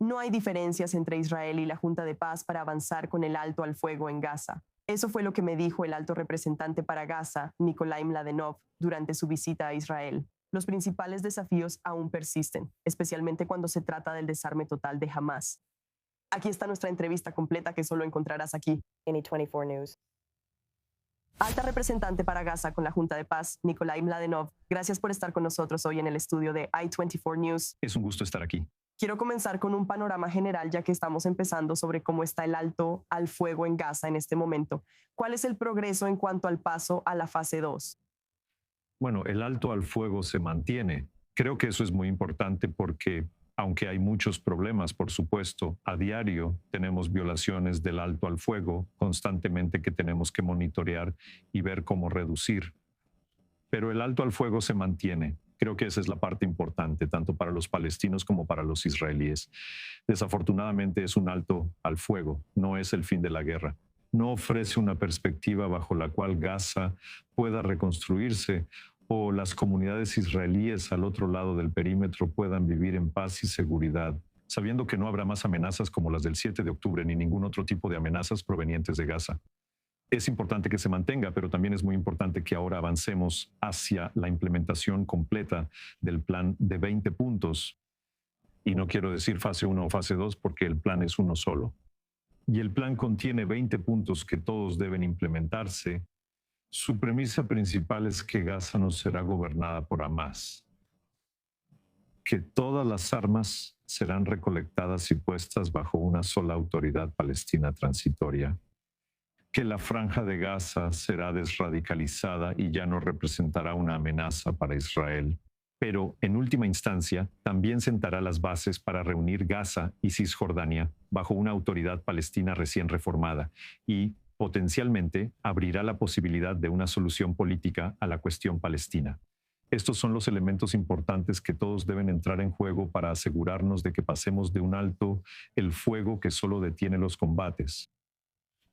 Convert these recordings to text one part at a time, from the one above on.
No hay diferencias entre Israel y la Junta de Paz para avanzar con el alto al fuego en Gaza. Eso fue lo que me dijo el alto representante para Gaza, Nikolai Mladenov, durante su visita a Israel. Los principales desafíos aún persisten, especialmente cuando se trata del desarme total de Hamás. Aquí está nuestra entrevista completa que solo encontrarás aquí. NE24 News. Alta representante para Gaza con la Junta de Paz, Nikolai Mladenov, gracias por estar con nosotros hoy en el estudio de I24 News. Es un gusto estar aquí. Quiero comenzar con un panorama general ya que estamos empezando sobre cómo está el alto al fuego en Gaza en este momento. ¿Cuál es el progreso en cuanto al paso a la fase 2? Bueno, el alto al fuego se mantiene. Creo que eso es muy importante porque, aunque hay muchos problemas, por supuesto, a diario tenemos violaciones del alto al fuego constantemente que tenemos que monitorear y ver cómo reducir. Pero el alto al fuego se mantiene. Creo que esa es la parte importante, tanto para los palestinos como para los israelíes. Desafortunadamente es un alto al fuego, no es el fin de la guerra. No ofrece una perspectiva bajo la cual Gaza pueda reconstruirse o las comunidades israelíes al otro lado del perímetro puedan vivir en paz y seguridad, sabiendo que no habrá más amenazas como las del 7 de octubre ni ningún otro tipo de amenazas provenientes de Gaza. Es importante que se mantenga, pero también es muy importante que ahora avancemos hacia la implementación completa del plan de 20 puntos. Y no quiero decir fase 1 o fase 2 porque el plan es uno solo. Y el plan contiene 20 puntos que todos deben implementarse. Su premisa principal es que Gaza no será gobernada por Hamás, que todas las armas serán recolectadas y puestas bajo una sola autoridad palestina transitoria, que la franja de Gaza será desradicalizada y ya no representará una amenaza para Israel. Pero, en última instancia, también sentará las bases para reunir Gaza y Cisjordania bajo una autoridad palestina recién reformada y, potencialmente, abrirá la posibilidad de una solución política a la cuestión palestina. Estos son los elementos importantes que todos deben entrar en juego para asegurarnos de que pasemos de un alto el fuego que solo detiene los combates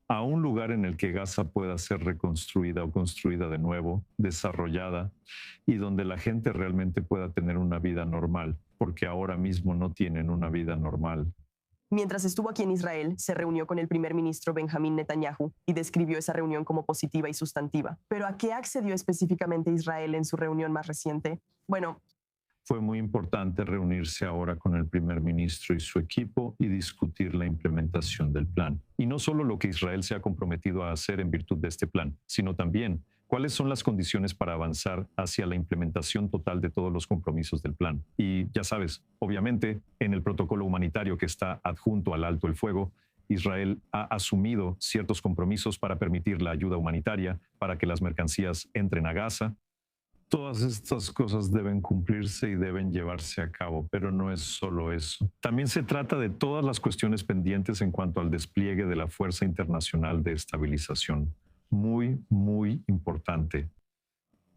a un lugar en el que Gaza pueda ser reconstruida o construida de nuevo, desarrollada, y donde la gente realmente pueda tener una vida normal, porque ahora mismo no tienen una vida normal. Mientras estuvo aquí en Israel, se reunió con el primer ministro Benjamín Netanyahu y describió esa reunión como positiva y sustantiva. ¿Pero a qué accedió específicamente Israel en su reunión más reciente? Bueno, fue muy importante reunirse ahora con el primer ministro y su equipo y discutir la implementación del plan. Y no solo lo que Israel se ha comprometido a hacer en virtud de este plan, sino también cuáles son las condiciones para avanzar hacia la implementación total de todos los compromisos del plan. Y ya sabes, obviamente, en el protocolo humanitario que está adjunto al alto el fuego, Israel ha asumido ciertos compromisos para permitir la ayuda humanitaria, para que las mercancías entren a Gaza. Todas estas cosas deben cumplirse y deben llevarse a cabo, pero no es solo eso. También se trata de todas las cuestiones pendientes en cuanto al despliegue de la Fuerza Internacional de Estabilización. Muy, muy importante.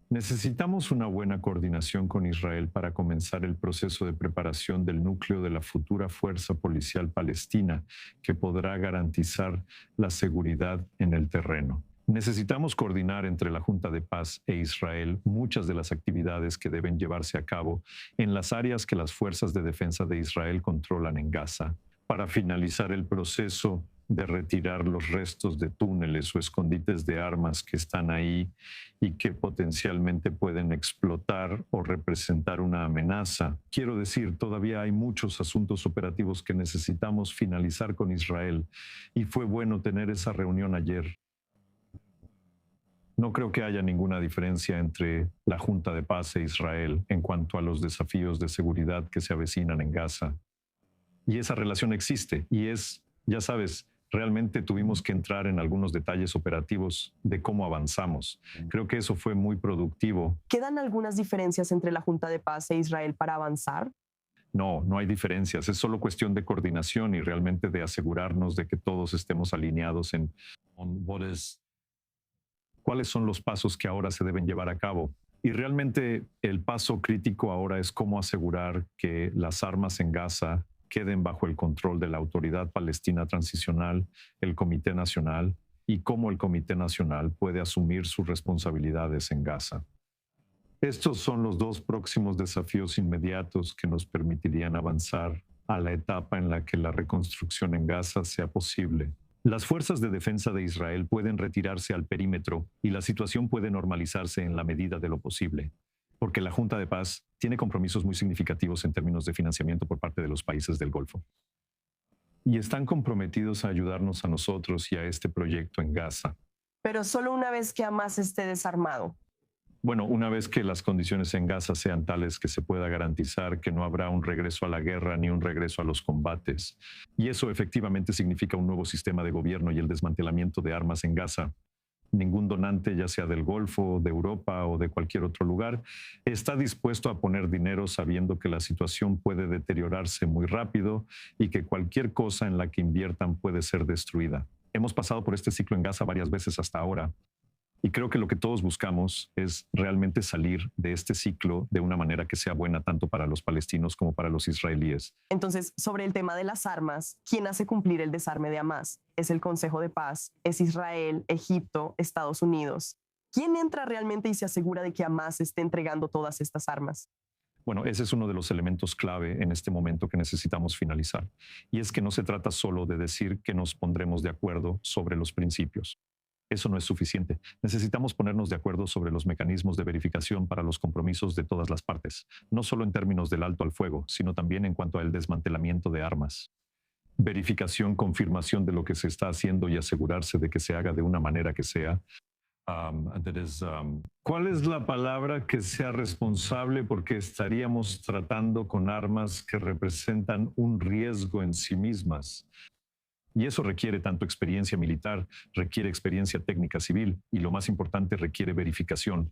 Necesitamos una buena coordinación con Israel para comenzar el proceso de preparación del núcleo de la futura Fuerza Policial Palestina, que podrá garantizar la seguridad en el terreno. Necesitamos coordinar entre la Junta de Paz e Israel muchas de las actividades que deben llevarse a cabo en las áreas que las fuerzas de defensa de Israel controlan en Gaza, para finalizar el proceso de retirar los restos de túneles o escondites de armas que están ahí y que potencialmente pueden explotar o representar una amenaza. Quiero decir, todavía hay muchos asuntos operativos que necesitamos finalizar con Israel y fue bueno tener esa reunión ayer. No creo que haya ninguna diferencia entre la Junta de Paz e Israel en cuanto a los desafíos de seguridad que se avecinan en Gaza. Y esa relación existe y es, ya sabes, realmente tuvimos que entrar en algunos detalles operativos de cómo avanzamos. Creo que eso fue muy productivo. ¿Quedan algunas diferencias entre la Junta de Paz e Israel para avanzar? No, no hay diferencias. Es solo cuestión de coordinación y realmente de asegurarnos de que todos estemos alineados en cuáles son los pasos que ahora se deben llevar a cabo. Y realmente el paso crítico ahora es cómo asegurar que las armas en Gaza queden bajo el control de la Autoridad Palestina Transicional, el Comité Nacional, y cómo el Comité Nacional puede asumir sus responsabilidades en Gaza. Estos son los dos próximos desafíos inmediatos que nos permitirían avanzar a la etapa en la que la reconstrucción en Gaza sea posible. Las fuerzas de defensa de Israel pueden retirarse al perímetro y la situación puede normalizarse en la medida de lo posible, porque la Junta de Paz tiene compromisos muy significativos en términos de financiamiento por parte de los países del Golfo. Y están comprometidos a ayudarnos a nosotros y a este proyecto en Gaza. Pero solo una vez que Hamas esté desarmado. Bueno, una vez que las condiciones en Gaza sean tales que se pueda garantizar que no habrá un regreso a la guerra ni un regreso a los combates. Y eso efectivamente significa un nuevo sistema de gobierno y el desmantelamiento de armas en Gaza. Ningún donante, ya sea del Golfo, de Europa o de cualquier otro lugar, está dispuesto a poner dinero sabiendo que la situación puede deteriorarse muy rápido y que cualquier cosa en la que inviertan puede ser destruida. Hemos pasado por este ciclo en Gaza varias veces hasta ahora. Y creo que lo que todos buscamos es realmente salir de este ciclo de una manera que sea buena tanto para los palestinos como para los israelíes. Entonces, sobre el tema de las armas, ¿quién hace cumplir el desarme de Hamas? ¿Es el Consejo de Paz? ¿Es Israel, Egipto, Estados Unidos? ¿Quién entra realmente y se asegura de que Hamas esté entregando todas estas armas? Bueno, ese es uno de los elementos clave en este momento que necesitamos finalizar. Y es que no se trata solo de decir que nos pondremos de acuerdo sobre los principios. Eso no es suficiente. Necesitamos ponernos de acuerdo sobre los mecanismos de verificación para los compromisos de todas las partes, no solo en términos del alto al fuego, sino también en cuanto al desmantelamiento de armas. Verificación, confirmación de lo que se está haciendo y asegurarse de que se haga de una manera que sea. ¿Cuál es la palabra que sea responsable? Porque estaríamos tratando con armas que representan un riesgo en sí mismas. Y eso requiere tanto experiencia militar, requiere experiencia técnica civil y lo más importante, requiere verificación.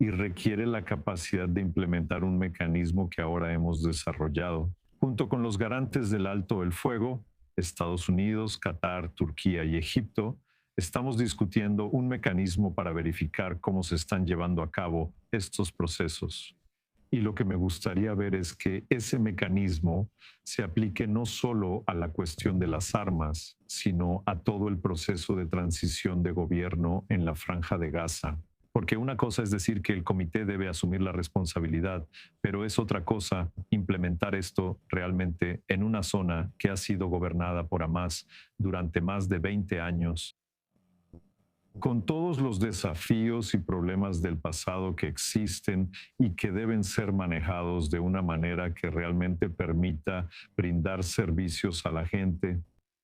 Y requiere la capacidad de implementar un mecanismo que ahora hemos desarrollado. Junto con los garantes del alto el fuego, Estados Unidos, Qatar, Turquía y Egipto, estamos discutiendo un mecanismo para verificar cómo se están llevando a cabo estos procesos. Y lo que me gustaría ver es que ese mecanismo se aplique no solo a la cuestión de las armas, sino a todo el proceso de transición de gobierno en la Franja de Gaza. Porque una cosa es decir que el comité debe asumir la responsabilidad, pero es otra cosa implementar esto realmente en una zona que ha sido gobernada por Hamas durante más de 20 años. Con todos los desafíos y problemas del pasado que existen y que deben ser manejados de una manera que realmente permita brindar servicios a la gente,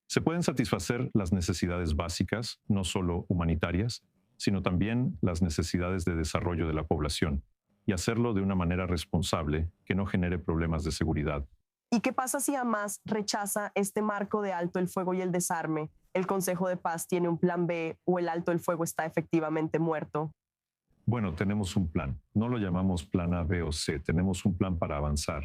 se pueden satisfacer las necesidades básicas, no solo humanitarias, sino también las necesidades de desarrollo de la población, y hacerlo de una manera responsable que no genere problemas de seguridad. ¿Y qué pasa si Hamas rechaza este marco de alto el fuego y el desarme? ¿El Consejo de Paz tiene un plan B o el alto el fuego está efectivamente muerto? Bueno, tenemos un plan. No lo llamamos plan A, B o C. Tenemos un plan para avanzar.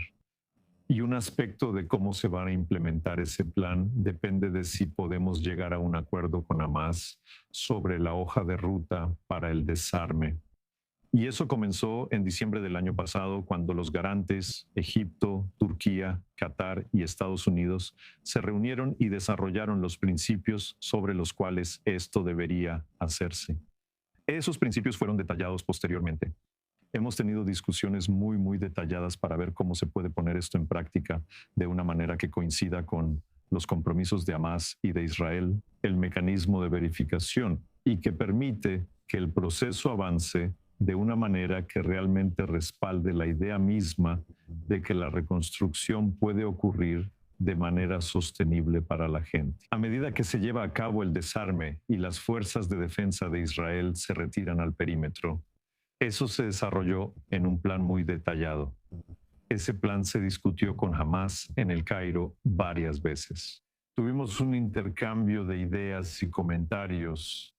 Y un aspecto de cómo se va a implementar ese plan depende de si podemos llegar a un acuerdo con Hamas sobre la hoja de ruta para el desarme. Y eso comenzó en diciembre del año pasado, cuando los garantes, Egipto, Turquía, Qatar y Estados Unidos se reunieron y desarrollaron los principios sobre los cuales esto debería hacerse. Esos principios fueron detallados posteriormente. Hemos tenido discusiones muy detalladas para ver cómo se puede poner esto en práctica de una manera que coincida con los compromisos de Hamas y de Israel, el mecanismo de verificación y que permite que el proceso avance de una manera que realmente respalde la idea misma de que la reconstrucción puede ocurrir de manera sostenible para la gente. A medida que se lleva a cabo el desarme y las fuerzas de defensa de Israel se retiran al perímetro, eso se desarrolló en un plan muy detallado. Ese plan se discutió con Hamas en el Cairo varias veces. Tuvimos un intercambio de ideas y comentarios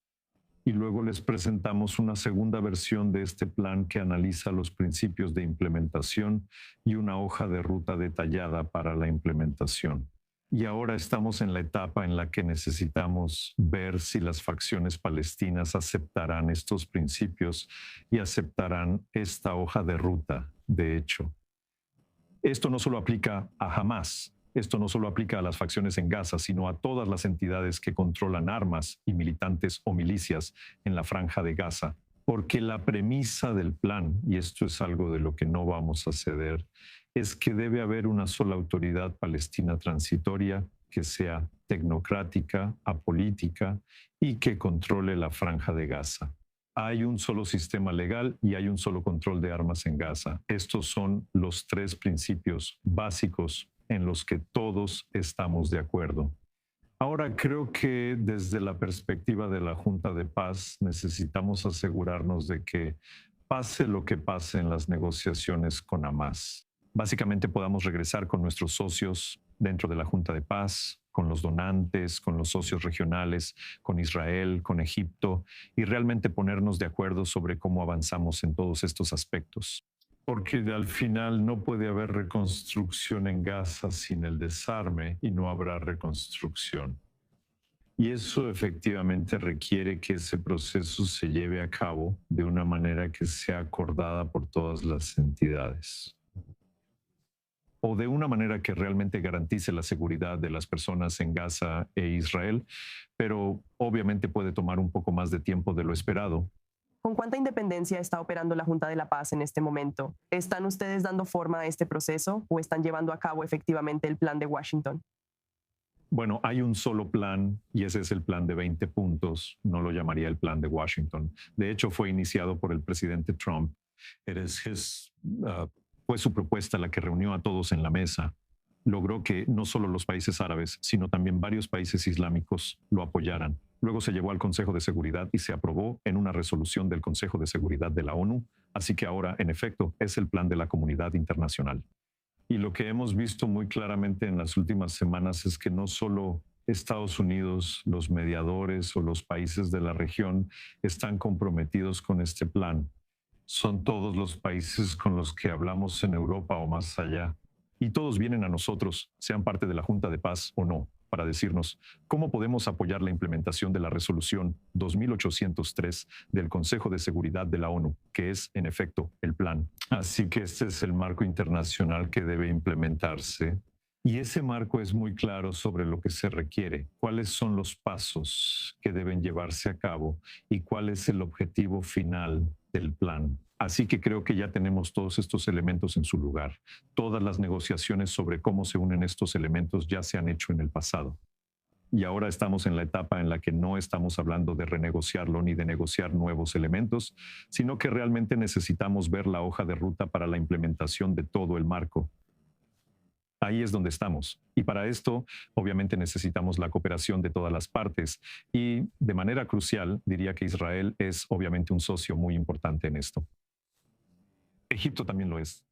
y luego les presentamos una segunda versión de este plan que analiza los principios de implementación y una hoja de ruta detallada para la implementación. Y ahora estamos en la etapa en la que necesitamos ver si las facciones palestinas aceptarán estos principios y aceptarán esta hoja de ruta, de hecho. Esto no solo aplica a Hamas. Esto no solo aplica a las facciones en Gaza, sino a todas las entidades que controlan armas y militantes o milicias en la Franja de Gaza. Porque la premisa del plan, y esto es algo de lo que no vamos a ceder, es que debe haber una sola autoridad palestina transitoria que sea tecnocrática, apolítica y que controle la franja de Gaza. Hay un solo sistema legal y hay un solo control de armas en Gaza. Estos son los tres principios básicos en los que todos estamos de acuerdo. Ahora creo que desde la perspectiva de la Junta de Paz necesitamos asegurarnos de que pase lo que pase en las negociaciones con Hamás, básicamente podamos regresar con nuestros socios dentro de la Junta de Paz, con los donantes, con los socios regionales, con Israel, con Egipto, y realmente ponernos de acuerdo sobre cómo avanzamos en todos estos aspectos. Porque al final no puede haber reconstrucción en Gaza sin el desarme y no habrá reconstrucción. Y eso efectivamente requiere que ese proceso se lleve a cabo de una manera que sea acordada por todas las entidades, o de una manera que realmente garantice la seguridad de las personas en Gaza e Israel, pero obviamente puede tomar un poco más de tiempo de lo esperado. ¿Con cuánta independencia está operando la Junta de la Paz en este momento? ¿Están ustedes dando forma a este proceso o están llevando a cabo efectivamente el plan de Washington? Bueno, hay un solo plan y ese es el plan de 20 puntos. No lo llamaría el plan de Washington. De hecho, fue iniciado por el presidente Trump. Fue su propuesta la que reunió a todos en la mesa. Logró que no solo los países árabes, sino también varios países islámicos lo apoyaran. Luego se llevó al Consejo de Seguridad y se aprobó en una resolución del Consejo de Seguridad de la ONU. Así que ahora, en efecto, es el plan de la comunidad internacional. Y lo que hemos visto muy claramente en las últimas semanas es que no solo Estados Unidos, los mediadores o los países de la región están comprometidos con este plan. Son todos los países con los que hablamos en Europa o más allá. Y todos vienen a nosotros, sean parte de la Junta de Paz o no, para decirnos cómo podemos apoyar la implementación de la resolución 2803 del Consejo de Seguridad de la ONU, que es, en efecto, el plan. Así que este es el marco internacional que debe implementarse. Y ese marco es muy claro sobre lo que se requiere, cuáles son los pasos que deben llevarse a cabo y cuál es el objetivo final del plan. Así que creo que ya tenemos todos estos elementos en su lugar. Todas las negociaciones sobre cómo se unen estos elementos ya se han hecho en el pasado. Y ahora estamos en la etapa en la que no estamos hablando de renegociarlo ni de negociar nuevos elementos, sino que realmente necesitamos ver la hoja de ruta para la implementación de todo el marco. Ahí es donde estamos. Y para esto, obviamente, necesitamos la cooperación de todas las partes. Y de manera crucial, diría que Israel es obviamente un socio muy importante en esto. Egipto también lo es.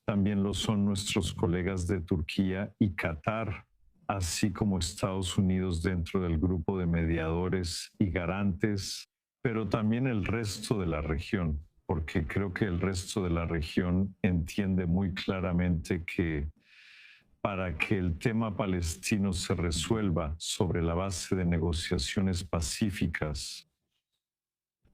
También lo son nuestros colegas de Turquía y Qatar, así como Estados Unidos dentro del grupo de mediadores y garantes, pero también el resto de la región, porque creo que el resto de la región entiende muy claramente que para que el tema palestino se resuelva sobre la base de negociaciones pacíficas,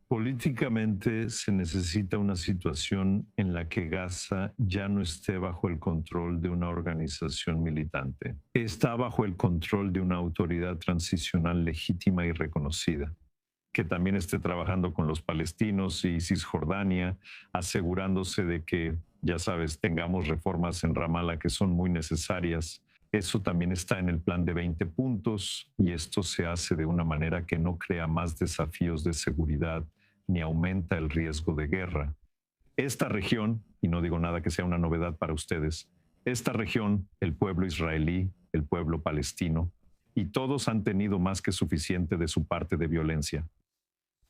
políticamente se necesita una situación en la que Gaza ya no esté bajo el control de una organización militante. Está bajo el control de una autoridad transicional legítima y reconocida, que también esté trabajando con los palestinos y Cisjordania, asegurándose de que, ya sabes, tengamos reformas en Ramallah que son muy necesarias. Eso también está en el plan de 20 puntos y esto se hace de una manera que no crea más desafíos de seguridad ni aumenta el riesgo de guerra. Esta región, y no digo nada que sea una novedad para ustedes, esta región, el pueblo israelí, el pueblo palestino, y todos han tenido más que suficiente de su parte de violencia.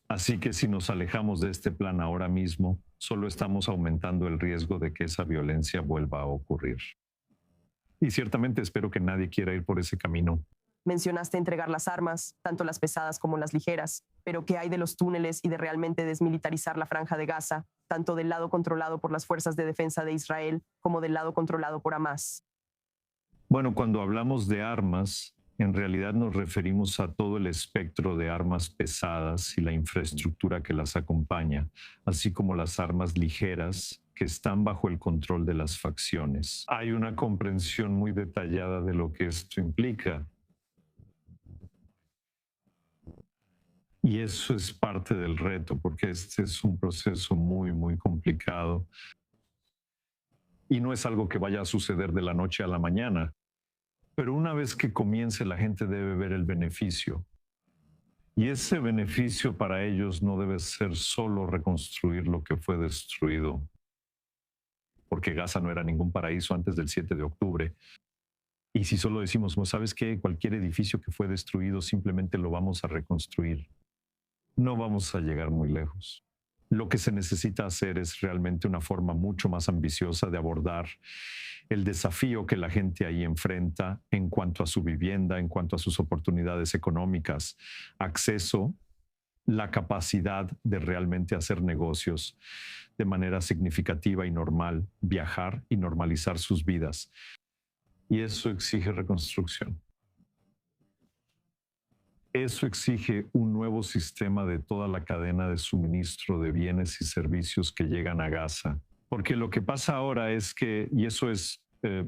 Así que si nos alejamos de este plan ahora mismo, solo estamos aumentando el riesgo de que esa violencia vuelva a ocurrir. Y ciertamente espero que nadie quiera ir por ese camino. Mencionaste entregar las armas, tanto las pesadas como las ligeras, pero ¿qué hay de los túneles y de realmente desmilitarizar la franja de Gaza, tanto del lado controlado por las fuerzas de defensa de Israel como del lado controlado por Hamás? Bueno, cuando hablamos de armas, en realidad nos referimos a todo el espectro de armas pesadas y la infraestructura que las acompaña, así como las armas ligeras que están bajo el control de las facciones. Hay una comprensión muy detallada de lo que esto implica. Y eso es parte del reto, porque este es un proceso muy, muy complicado. Y no es algo que vaya a suceder de la noche a la mañana. Pero una vez que comience, la gente debe ver el beneficio. Y ese beneficio para ellos no debe ser solo reconstruir lo que fue destruido, porque Gaza no era ningún paraíso antes del 7 de octubre. Y si solo decimos, ¿no sabes qué? Cualquier edificio que fue destruido simplemente lo vamos a reconstruir, no vamos a llegar muy lejos. Lo que se necesita hacer es realmente una forma mucho más ambiciosa de abordar el desafío que la gente ahí enfrenta en cuanto a su vivienda, en cuanto a sus oportunidades económicas, acceso, la capacidad de realmente hacer negocios de manera significativa y normal, viajar y normalizar sus vidas. Y eso exige reconstrucción. Eso exige un nuevo sistema de toda la cadena de suministro de bienes y servicios que llegan a Gaza. Porque lo que pasa ahora es que, y eso es,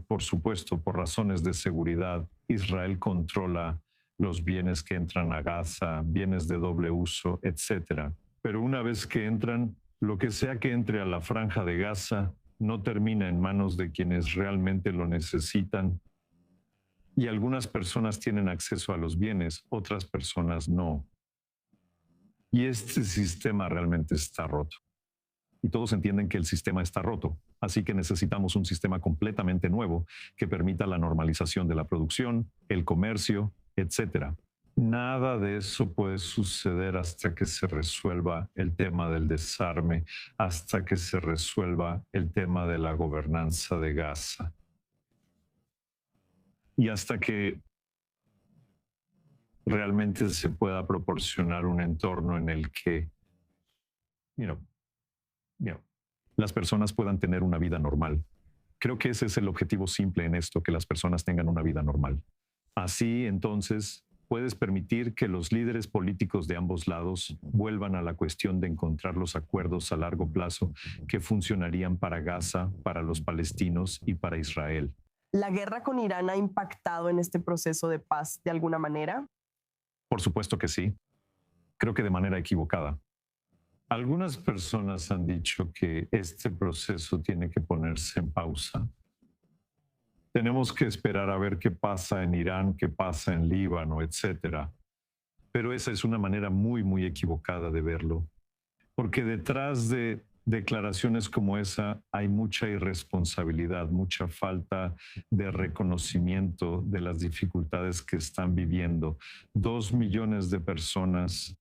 por supuesto, por razones de seguridad, Israel controla los bienes que entran a Gaza, bienes de doble uso, etcétera. Pero una vez que entran, lo que sea que entre a la franja de Gaza no termina en manos de quienes realmente lo necesitan. Y algunas personas tienen acceso a los bienes, otras personas no. Y este sistema realmente está roto. Y todos entienden que el sistema está roto. Así que necesitamos un sistema completamente nuevo que permita la normalización de la producción, el comercio, etcétera. Nada de eso puede suceder hasta que se resuelva el tema del desarme, hasta que se resuelva el tema de la gobernanza de Gaza. Y hasta que realmente se pueda proporcionar un entorno en el que las personas puedan tener una vida normal. Creo que ese es el objetivo simple en esto, que las personas tengan una vida normal. Así, entonces, puedes permitir que los líderes políticos de ambos lados vuelvan a la cuestión de encontrar los acuerdos a largo plazo que funcionarían para Gaza, para los palestinos y para Israel. ¿La guerra con Irán ha impactado en este proceso de paz de alguna manera? Por supuesto que sí. Creo que de manera equivocada. Algunas personas han dicho que este proceso tiene que ponerse en pausa. Tenemos que esperar a ver qué pasa en Irán, qué pasa en Líbano, etcétera. Pero esa es una manera muy, muy equivocada de verlo. Porque detrás de declaraciones como esa hay mucha irresponsabilidad, mucha falta de reconocimiento de las dificultades que están viviendo 2 millones de personas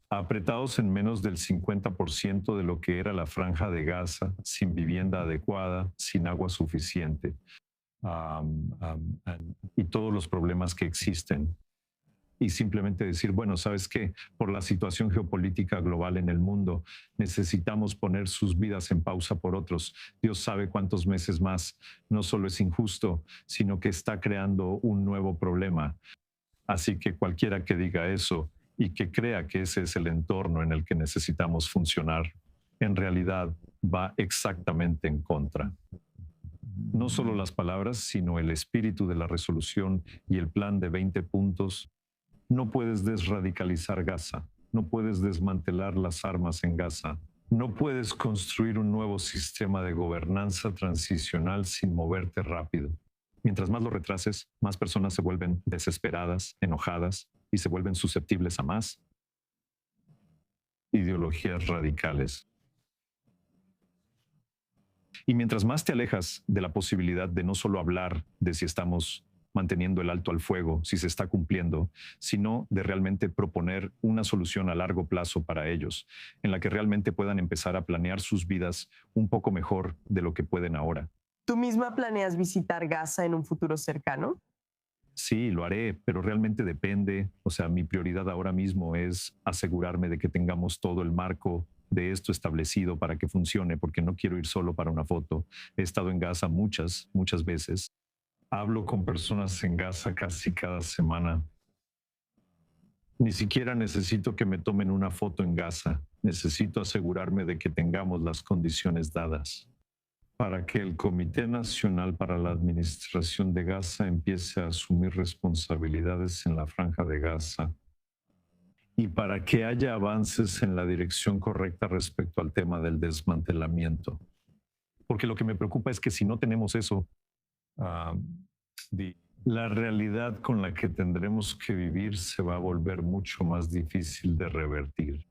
apretados en menos del 50% de lo que era la franja de Gaza, sin vivienda adecuada, sin agua suficiente, y todos los problemas que existen. Y simplemente decir, bueno, ¿sabes qué? Por la situación geopolítica global en el mundo, necesitamos poner sus vidas en pausa por otros. Dios sabe cuántos meses más. No solo es injusto, sino que está creando un nuevo problema. Así que cualquiera que diga eso y que crea que ese es el entorno en el que necesitamos funcionar, en realidad va exactamente en contra. No solo las palabras, sino el espíritu de la resolución y el plan de 20 puntos. No puedes desradicalizar Gaza, no puedes desmantelar las armas en Gaza, no puedes construir un nuevo sistema de gobernanza transicional sin moverte rápido. Mientras más lo retrases, más personas se vuelven desesperadas, enojadas y se vuelven susceptibles a más ideologías radicales. Y mientras más te alejas de la posibilidad de no solo hablar de si estamos manteniendo el alto al fuego, si se está cumpliendo, sino de realmente proponer una solución a largo plazo para ellos, en la que realmente puedan empezar a planear sus vidas un poco mejor de lo que pueden ahora. ¿Tú misma planeas visitar Gaza en un futuro cercano? Sí, lo haré, pero realmente depende. O sea, mi prioridad ahora mismo es asegurarme de que tengamos todo el marco de esto establecido para que funcione, porque no quiero ir solo para una foto. He estado en Gaza muchas veces. Hablo con personas en Gaza casi cada semana. Ni siquiera necesito que me tomen una foto en Gaza. Necesito asegurarme de que tengamos las condiciones dadas para que el Comité Nacional para la Administración de Gaza empiece a asumir responsabilidades en la franja de Gaza y para que haya avances en la dirección correcta respecto al tema del desmantelamiento. porque lo que me preocupa es que si no tenemos eso, ah, la realidad con la que tendremos que vivir se va a volver mucho más difícil de revertir.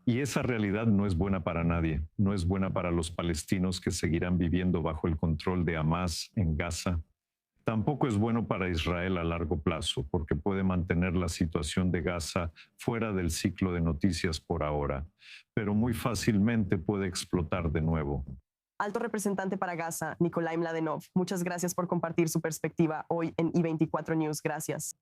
Y esa realidad no es buena para nadie, no es buena para los palestinos que seguirán viviendo bajo el control de Hamás en Gaza. Tampoco es bueno para Israel a largo plazo, porque puede mantener la situación de Gaza fuera del ciclo de noticias por ahora, pero muy fácilmente puede explotar de nuevo. Alto representante para Gaza, Nikolai Mladenov, muchas gracias por compartir su perspectiva hoy en I24 News. Gracias.